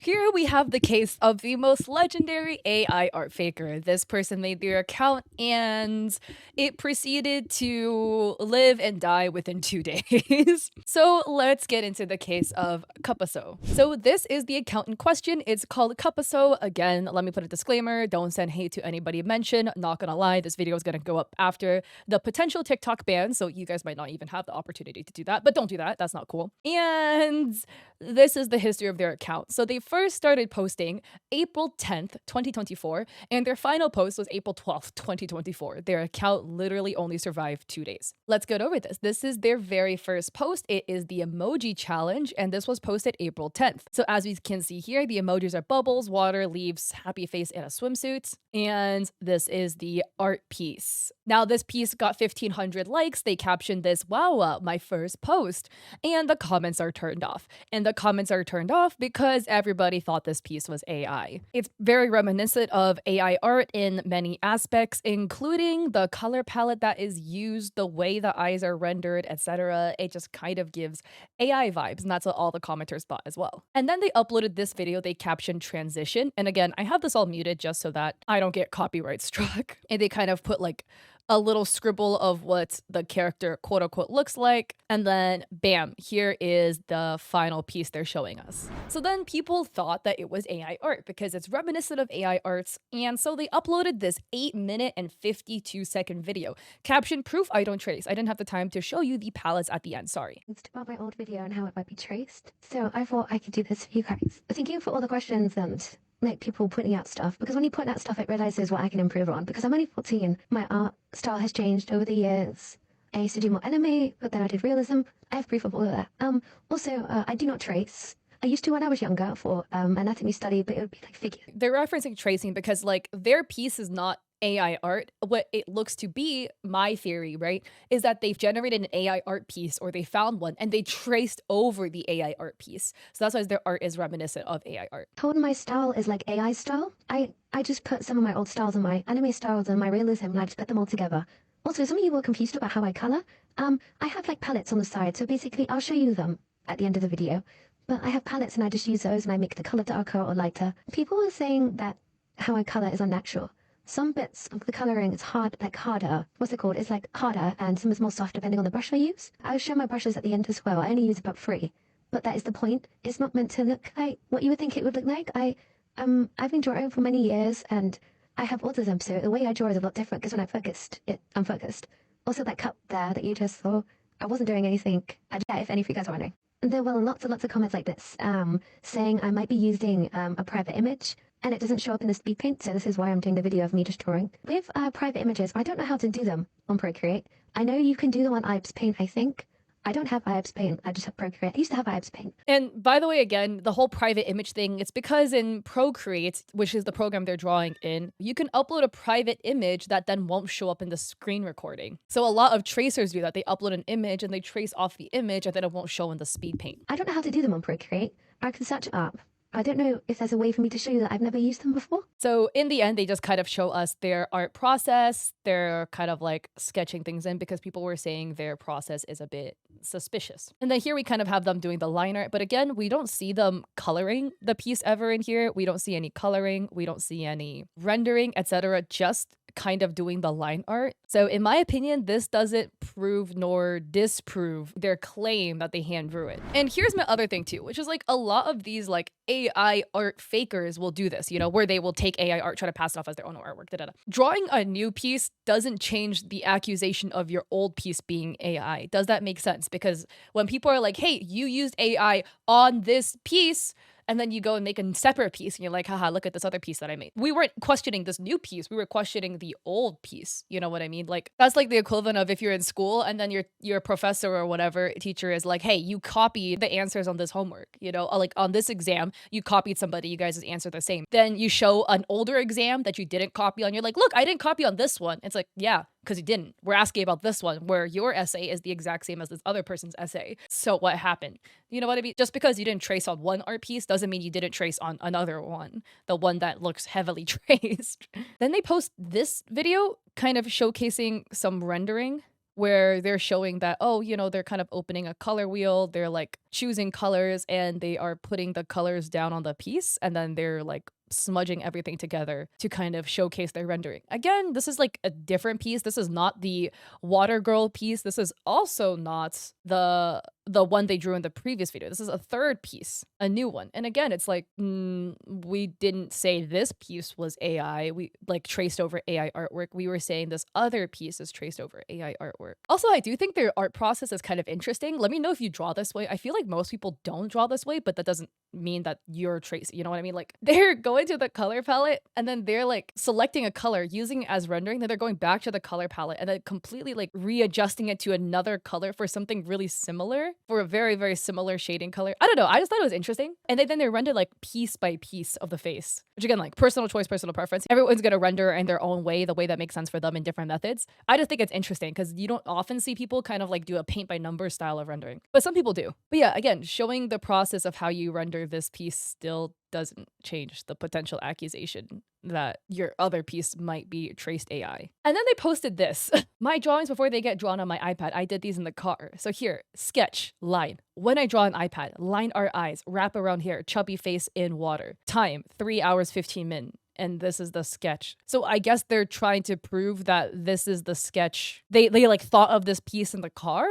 Here we have the case of the most legendary AI art faker. This person made their account and it proceeded to live and die within 2 days. So let's get into the case of Caposo. So this is the account in question. It's called Caposo. Again, let me put a disclaimer. Don't send hate to anybody mentioned. Not gonna lie, this video is gonna go up after the potential TikTok ban, so you guys might not even have the opportunity to do that, but don't do that. That's not cool. And this is the history of their account. So they first started posting April 10th, 2024, and their final post was April 12th, 2024. Their account literally only survived 2 days. Let's get over this. This is their very first post. It is the emoji challenge, and this was posted April 10th. So as we can see here, the emojis are bubbles, water, leaves, happy face, and a swimsuit. And this is the art piece. Now, this piece got 1,500 likes. They captioned this, wow, my first post. And the comments are turned off. And the comments are turned off because everybody thought this piece was AI. It's very reminiscent of AI art in many aspects, including the color palette that is used, the way the eyes are rendered, etc. It just kind of gives AI vibes, and that's what all the commenters thought as well. And then they uploaded this video. They captioned transition. And again, I have this all muted just so that I don't get copyright struck. And they kind of put like a little scribble of what the character quote unquote looks like. And then bam, here is the final piece they're showing us. So then people thought that it was AI art because it's reminiscent of AI arts. And so they uploaded this 8-minute and 52-second video. Caption, proof I don't trace. I didn't have the time to show you the palettes at the end, sorry. It's about my old video and how it might be traced. So I thought I could do this for you guys. Thinking for all the questions and like people putting out stuff, because when you put out stuff, it realizes what I can improve on. Because I'm only 14, my art style has changed over the years. I used to do more anime, but then I did realism. I have proof of all of that. Also, I do not trace. I used to when I was younger for anatomy study, but it would be like figure. They're referencing tracing because like their piece is not AI art. What it looks to be, my theory, right, is that they've generated an AI art piece or they found one and they traced over the AI art piece. So that's why their art is reminiscent of AI art. Told my style is like AI style. I just put some of my old styles and my anime styles and my realism and I just put them all together. Also, some of you were confused about how I color. I have like palettes on the side, so basically I'll show you them at the end of the video. But I have palettes and I just use those and I make the color darker or lighter. People were saying that how I color is unnatural. Some bits of the coloring is hard, like harder. What's it called? It's like harder, and some is more soft depending on the brush I use. I'll show my brushes at the end as well. I only use about 3, but that is the point. It's not meant to look like what you would think it would look like. I've been drawing for many years, and I have autism, so the way I draw is a lot different. Because when I'm focused. Also, that cup there that you just saw, I wasn't doing anything. If any of you guys are wondering. There were lots and lots of comments like this, saying I might be using a private image. And it doesn't show up in the Speedpaint, so this is why I'm doing the video of me just drawing. With private images, I don't know how to do them on Procreate. I know you can do them on Paint, I think. I don't have Paint, I just have Procreate. I used to have Paint. And by the way, again, the whole private image thing, it's because in Procreate, which is the program they're drawing in, you can upload a private image that then won't show up in the screen recording. So a lot of tracers do that. They upload an image and they trace off the image and then it won't show in the Speedpaint. I don't know how to do them on Procreate. I can search it up. I don't know if there's a way for me to show you that I've never used them before. So in the end, they just kind of show us their art process. They're kind of like sketching things in because people were saying their process is a bit suspicious. And then here we kind of have them doing the line art. But again, we don't see them coloring the piece ever in here. We don't see any coloring. We don't see any rendering, etc. Just kind of doing the line art. So in my opinion, this doesn't prove nor disprove their claim that they hand drew it. And here's my other thing too, which is like a lot of these like AI art fakers will do this, you know, where they will take AI art, try to pass it off as their own artwork. Drawing a new piece doesn't change the accusation of your old piece being AI. Does that make sense? Because when people are like, hey, you used AI on this piece, and then you go and make a separate piece and you're like, haha, look at this other piece that I made. We weren't questioning this new piece. We were questioning the old piece. You know what I mean? Like that's like the equivalent of if you're in school and then your professor or whatever teacher is like, hey, you copied the answers on this homework, you know, like on this exam, you copied somebody, you guys' answer the same. Then you show an older exam that you didn't copy on. You're like, look, I didn't copy on this one. It's like, yeah, because you didn't. We're asking about this one where your essay is the exact same as this other person's essay. So what happened? You know what I mean? Just because you didn't trace on one art piece doesn't mean you didn't trace on another one, the one that looks heavily traced. Then they post this video kind of showcasing some rendering where they're showing that, oh, they're kind of opening a color wheel, they're like choosing colors and they are putting the colors down on the piece and then they're like smudging everything together to kind of showcase their rendering. Again, this is like a different piece. This is not the water girl piece. This is also not the one they drew in the previous video. This is a third piece, a new one. And again, it's like, we didn't say this piece was AI. We like traced over AI artwork. We were saying this other piece is traced over AI artwork. Also, I do think their art process is kind of interesting. Let me know if you draw this way. I feel like most people don't draw this way, but that doesn't mean that you're Tracy. You know what I mean? Like they're going to the color palette and then they're like selecting a color, using it as rendering, then they're going back to the color palette and then completely like readjusting it to another color for something really similar, for a very, very similar shading color. I don't know. I just thought it was interesting. And then they rendered like piece by piece of the face, which again, like personal choice, personal preference. Everyone's going to render in their own way, the way that makes sense for them in different methods. I just think it's interesting because you don't often see people kind of like do a paint by number style of rendering, but some people do. But yeah, again, showing the process of how you render this piece still doesn't change the potential accusation that your other piece might be traced AI. And then they posted this. My drawings before they get drawn on my iPad, I did these in the car. So here, sketch, line. When I draw an iPad, line art eyes, wrap around hair, chubby face in water. Time, 3 hours, 15 min. And this is the sketch. So I guess they're trying to prove that this is the sketch. They like thought of this piece in the car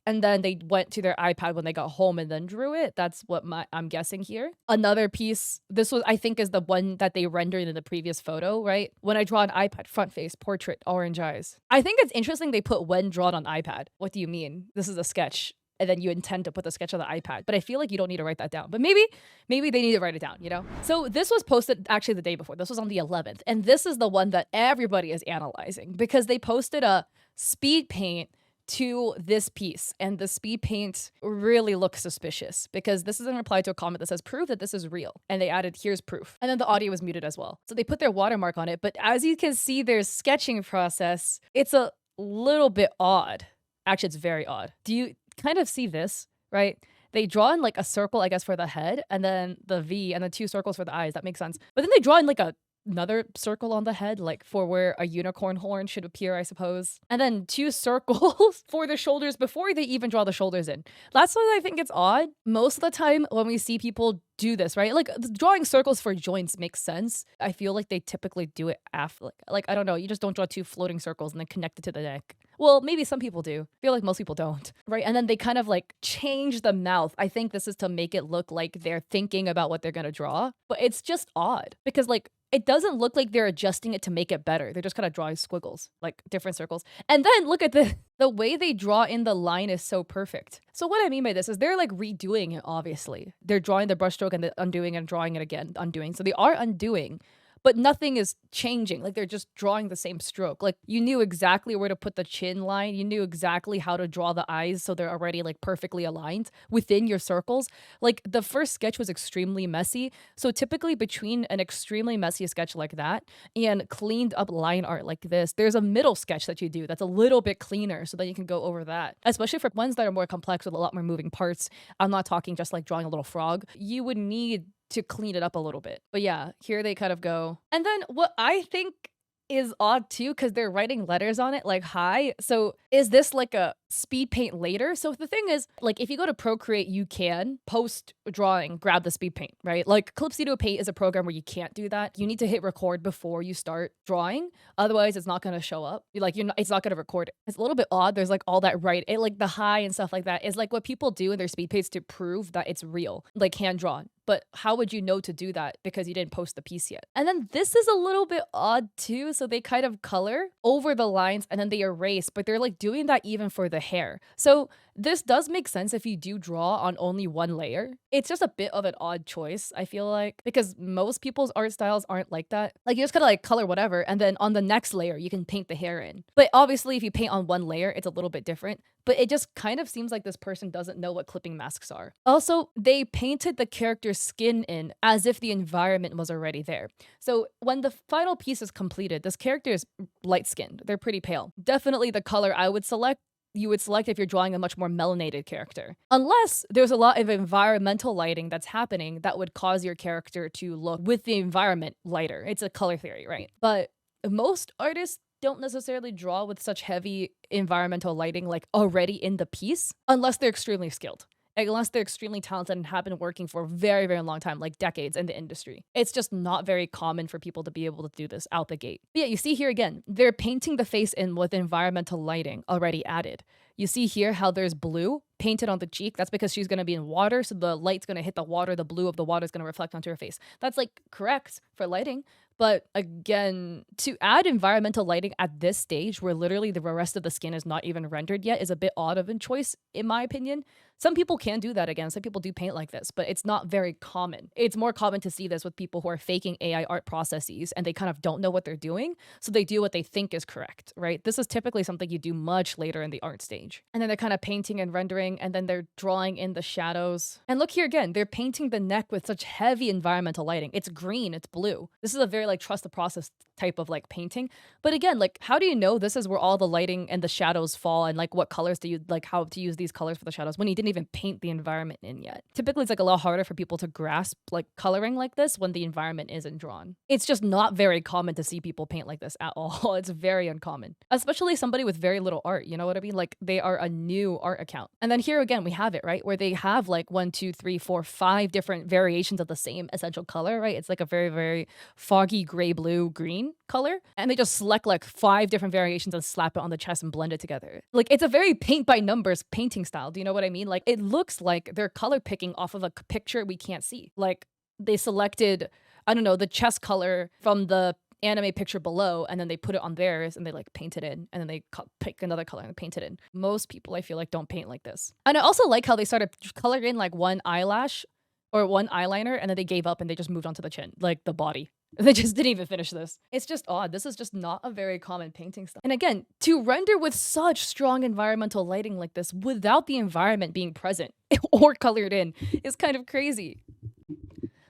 and then they went to their iPad when they got home and then drew it. That's what I'm guessing here. Another piece, this was, I think, is the one that they rendered in the previous photo, right? When I draw an iPad, front face, portrait, orange eyes. I think it's interesting they put when drawn on iPad. What do you mean? This is a sketch. And then you intend to put the sketch on the iPad. But I feel like you don't need to write that down. But maybe they need to write it down, you know? So this was posted actually the day before. This was on the 11th. And this is the one that everybody is analyzing because they posted a speed paint to this piece, and the speed paint really looks suspicious because this is in reply to a comment that says prove that this is real, and they added here's proof, and then the audio was muted as well, so they put their watermark on it. But as you can see, their sketching process, it's a little bit odd. Actually, it's very odd. Do you kind of see this, right? They draw in like a circle, I guess, for the head, and then the V, and then 2 circles for the eyes. That makes sense. But then they draw in like another circle on the head, like for where a unicorn horn should appear, I suppose. And then 2 circles for the shoulders before they even draw the shoulders in. That's why I think it's odd. Most of the time when we see people do this, right? Like drawing circles for joints makes sense. I feel like they typically do it after, like I don't know, you just don't draw 2 floating circles and then connect it to the neck. Well, maybe some people do. I feel like most people don't, right? And then they kind of like change the mouth. I think this is to make it look like they're thinking about what they're gonna draw, but it's just odd because like it doesn't look like they're adjusting it to make it better. They're just kind of drawing squiggles, like different circles. And then look at the way they draw in the line is so perfect. So what I mean by this is they're like redoing it, obviously. They're drawing the brushstroke and then undoing and drawing it again, undoing. So they are undoing, but nothing is changing. Like they're just drawing the same stroke. Like you knew exactly where to put the chin line. You knew exactly how to draw the eyes so they're already like perfectly aligned within your circles. Like the first sketch was extremely messy. So typically between an extremely messy sketch like that and cleaned up line art like this, there's a middle sketch that you do that's a little bit cleaner so that you can go over that. Especially for ones that are more complex with a lot more moving parts. I'm not talking just like drawing a little frog. You would need to clean it up a little bit. But yeah, here they kind of go. And then what I think is odd too, because they're writing letters on it like hi. So is this like a speed paint later? So the thing is, like if you go to Procreate, you can post drawing, grab the speed paint, right? Like Clip Studio Paint is a program where you can't do that. You need to hit record before you start drawing. Otherwise it's not going to show up. It's not going to record it. It's a little bit odd. There's like all that like the hi and stuff like that is like what people do in their speed paints to prove that it's real, like hand drawn. But how would you know to do that because you didn't post the piece yet? And then this is a little bit odd too. So they kind of color over the lines and then they erase, but they're like doing that even for the hair. So this does make sense if you do draw on only one layer. It's just a bit of an odd choice, I feel like, because most people's art styles aren't like that. Like you just gotta like color whatever and then on the next layer you can paint the hair in. But obviously if you paint on one layer, it's a little bit different. But it just kind of seems like this person doesn't know what clipping masks are. Also, they painted the character's skin in as if the environment was already there. So when the final piece is completed, this character is light-skinned. They're pretty pale. Definitely the color I would select you would select if you're drawing a much more melanated character. Unless there's a lot of environmental lighting that's happening that would cause your character to look with the environment lighter. It's a color theory, right? But most artists don't necessarily draw with such heavy environmental lighting like already in the piece unless they're extremely skilled. Unless they're extremely talented and have been working for a very, very long time, like decades in the industry. It's just not very common for people to be able to do this out the gate. But yeah, you see here again, they're painting the face in with environmental lighting already added. You see here how there's blue painted on the cheek. That's because she's going to be in water, so the light's going to hit the water, the blue of the water is going to reflect onto her face. That's like correct for lighting. But again, to add environmental lighting at this stage where literally the rest of the skin is not even rendered yet is a bit odd of a choice, in my opinion. Some people can do that again. Some people do paint like this, but it's not very common. It's more common to see this with people who are faking AI art processes and they kind of don't know what they're doing. So they do what they think is correct, right? This is typically something you do much later in the art stage. And then they're kind of painting and rendering, and then they're drawing in the shadows. And look here again, they're painting the neck with such heavy environmental lighting. It's green, it's blue. This is a very like trust the process type of like painting. But again, like how do you know this is where all the lighting and the shadows fall, and like what colors do you like how to use these colors for the shadows when you didn't even paint the environment in yet? Typically it's like a lot harder for people to grasp like coloring like this when the environment isn't drawn. It's just not very common to see people paint like this at all. It's very uncommon, especially somebody with very little art, you know what I mean? Like they are a new art account. And then here again we have it, right, where they have like 1 2 3 4 5 different variations of the same essential color, right? It's like a very, very foggy gray, blue, green color, and they just select like 5 different variations and slap it on the chest and blend it together. Like it's a very paint by numbers painting style. Do you know what I mean? Like it looks like they're color picking off of a picture we can't see. Like they selected, I don't know, the chest color from the anime picture below, and then they put it on theirs and they like paint it in, and then they pick another color and paint it in. Most people I feel like don't paint like this. And I also like how they started coloring in like one eyelash or one eyeliner, and then they gave up and they just moved on to the chin, like the body. They just didn't even finish this. It's just odd. This is just not a very common painting style. And again, to render with such strong environmental lighting like this without the environment being present or colored in is kind of crazy.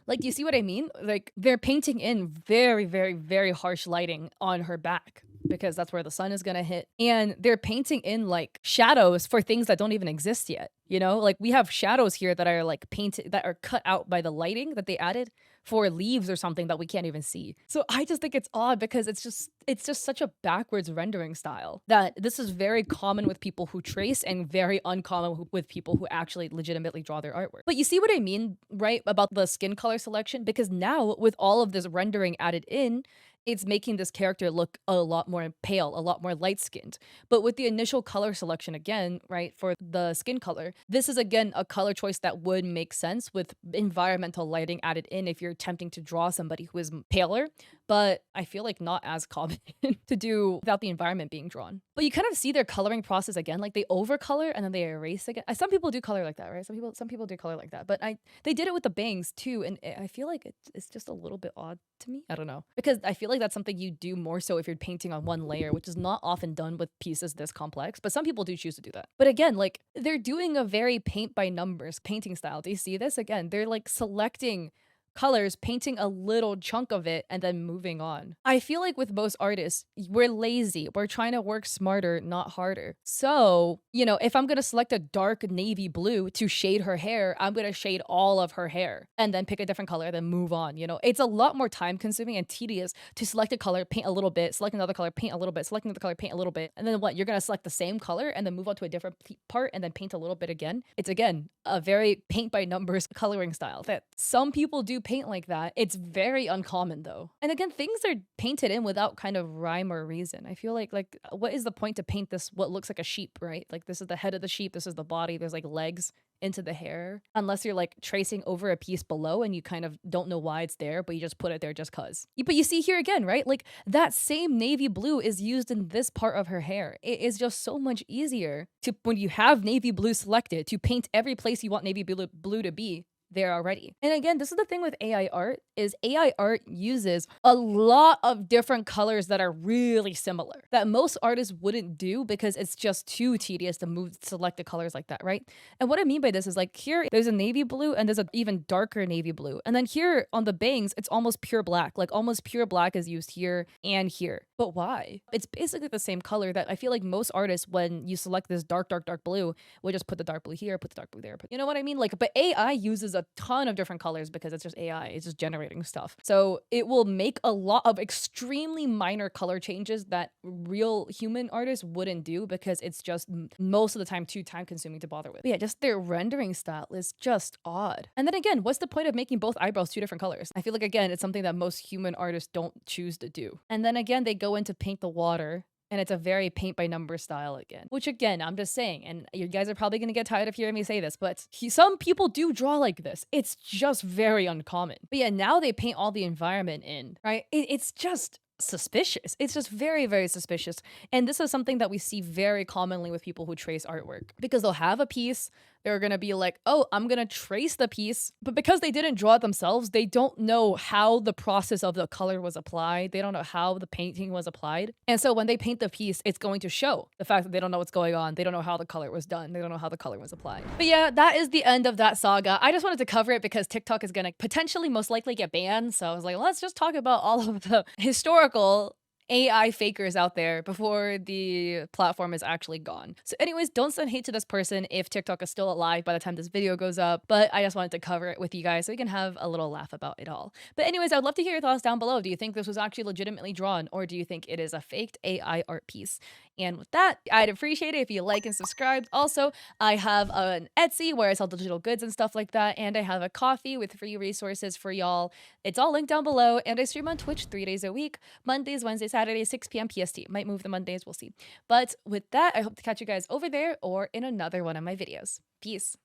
Like, do you see what I mean? Like, they're painting in very, very, very harsh lighting on her back because that's where the sun is gonna hit. And they're painting in like shadows for things that don't even exist yet. You know, like we have shadows here that are like painted, that are cut out by the lighting that they added for leaves or something that we can't even see. So I just think it's odd because it's just such a backwards rendering style that this is very common with people who trace and very uncommon with people who actually legitimately draw their artwork. But you see what I mean, right, about the skin color selection? Because now with all of this rendering added in, it's making this character look a lot more pale, a lot more light-skinned. But with the initial color selection again, right, for the skin color, this is again a color choice that would make sense with environmental lighting added in if you're attempting to draw somebody who is paler, but I feel like not as common to do without the environment being drawn. But you kind of see their coloring process again, like they overcolor and then they erase again. Some people do color like that, right? Some people do color like that, but they did it with the bangs too, and I feel like it's just a little bit odd to me. I don't know, because I feel like that's something you do more so if you're painting on one layer, which is not often done with pieces this complex, but some people do choose to do that. But again, like they're doing a very paint by numbers painting style. Do you see this? Again, they're like selecting colors, painting a little chunk of it, and then moving on. I feel like with most artists, we're lazy. We're trying to work smarter, not harder. So, you know, if I'm gonna select a dark navy blue to shade her hair, I'm gonna shade all of her hair and then pick a different color, then move on. You know, it's a lot more time consuming and tedious to select a color, paint a little bit, select another color, paint a little bit, select another color, paint a little bit. And then what? You're gonna select the same color and then move on to a different part and then paint a little bit again. It's again a very paint by numbers coloring style that some people do paint like that. It's very uncommon though. And again, things are painted in without kind of rhyme or reason. I feel like what is the point to paint this what looks like a sheep, right? Like this is the head of the sheep, this is the body, there's like legs into the hair. Unless you're like tracing over a piece below and you kind of don't know why it's there, but you just put it there just cuz. But you see here again, right? Like that same navy blue is used in this part of her hair. It is just so much easier to, when you have navy blue selected, to paint every place you want navy blue to be there already. And again, this is the thing with AI art, is AI art uses a lot of different colors that are really similar that most artists wouldn't do because it's just too tedious to select the colors like that, right? And what I mean by this is like here there's a navy blue and there's an even darker navy blue, and then here on the bangs it's almost pure black. Like almost pure black is used here and here. But why? It's basically the same color that I feel like most artists, when you select this dark blue, will just put the dark blue here, put the dark blue there, you know what I mean? Like, but AI uses a ton of different colors because it's just AI. It's just generating stuff. So it will make a lot of extremely minor color changes that real human artists wouldn't do because it's just most of the time too time consuming to bother with. But yeah, just their rendering style is just odd. And then again, what's the point of making both eyebrows two different colors? I feel like, again, it's something that most human artists don't choose to do. And then again, they go in to paint the water, and it's a very paint by number style again, which again, I'm just saying, and you guys are probably going to get tired of hearing me say this, but some people do draw like this. It's just very uncommon. But yeah, now they paint all the environment in, right? It's just suspicious. It's just very, very suspicious. And this is something that we see very commonly with people who trace artwork, because they'll have a piece, they're gonna be like, oh, I'm gonna trace the piece, but because they didn't draw it themselves, they don't know how the process of the color was applied. They don't know how the painting was applied. And so when they paint the piece, it's going to show the fact that they don't know what's going on. They don't know how the color was done. They don't know how the color was applied. But yeah, that is the end of that saga. I just wanted to cover it because TikTok is gonna potentially most likely get banned. So I was like, let's just talk about all of the historical AI fakers out there before the platform is actually gone. So anyways, don't send hate to this person if TikTok is still alive by the time this video goes up, but I just wanted to cover it with you guys so we can have a little laugh about it all. But anyways, I would love to hear your thoughts down below. Do you think this was actually legitimately drawn, or do you think it is a faked AI art piece? And with that, I'd appreciate it if you like and subscribe. Also, I have an Etsy where I sell digital goods and stuff like that, and I have a coffee with free resources for y'all. It's all linked down below, and I stream on Twitch 3 days a week, Mondays, Wednesdays, Saturdays, 6 p.m. PST. Might move the Mondays, we'll see. But with that, I hope to catch you guys over there or in another one of my videos. Peace.